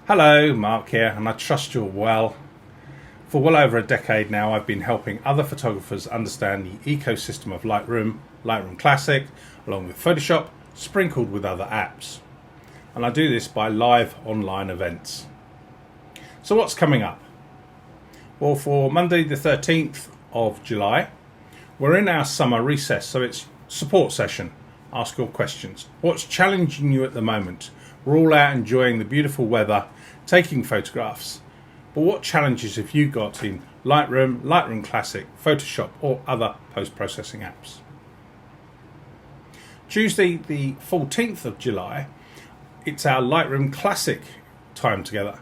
Hello, Mark here, and I trust you're well. For well over a decade now, I've been helping other photographers understand the ecosystem of Lightroom, Lightroom Classic, along with Photoshop, sprinkled with other apps. And I do this by live online events. So what's coming up? Well, for Monday the 13th of July, we're in our summer recess, so it's support session. Ask your questions. What's challenging you at the moment? We're all out enjoying the beautiful weather, taking photographs. But what challenges have you got in Lightroom, Lightroom Classic, Photoshop or other post-processing apps? Tuesday the 14th of July, it's our Lightroom Classic time together.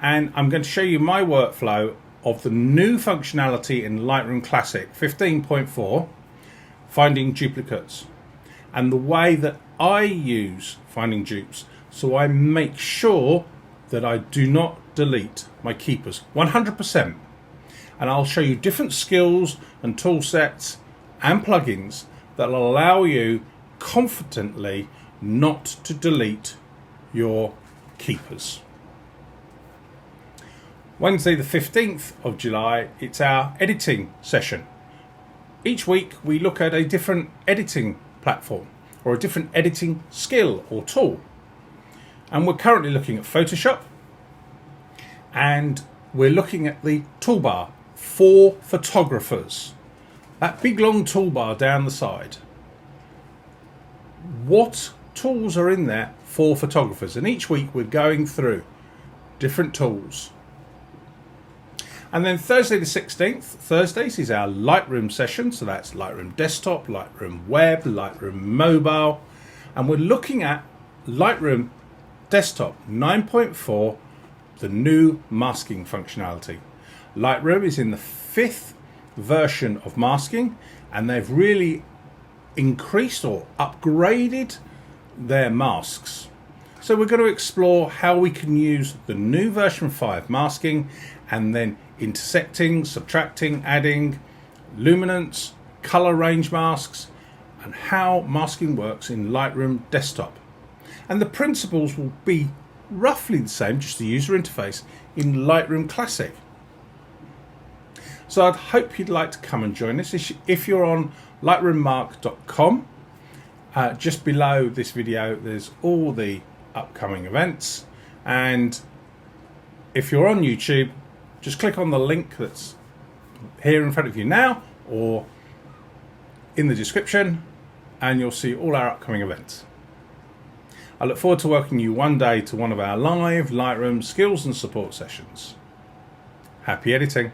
And I'm going to show you my workflow of the new functionality in Lightroom Classic 15.4, finding duplicates, and the way that I use finding dupes, so I make sure that I do not delete my keepers 100%. And I'll show you different skills and tool sets and plugins that will allow you confidently not to delete your keepers. Wednesday the 15th of July, it's our editing session. Each week we look at a different editing platform or a different editing skill or tool. And we're currently looking at Photoshop, and we're looking at the toolbar for photographers. That big long toolbar down the side. What tools are in there for photographers? And each week we're going through different tools. And then Thursday the 16th, Thursdays is our Lightroom session. So that's Lightroom Desktop, Lightroom Web, Lightroom Mobile. And we're looking at Lightroom Desktop 9.4, the new masking functionality. Lightroom is in the 5th version of masking, and they've really increased or upgraded their masks. So we're going to explore how we can use the new version 5 masking, and then intersecting, subtracting, adding, luminance, color range masks, and how masking works in Lightroom Desktop. And the principles will be roughly the same, just the user interface, in Lightroom Classic. So I'd hope you'd like to come and join us. If you're on lightroommark.com, just below this video there's all the upcoming events, and if you're on YouTube, just click on the link that's here in front of you now or in the description, and you'll see all our upcoming events. I look forward to welcoming you one day to one of our live Lightroom skills and support sessions. Happy editing.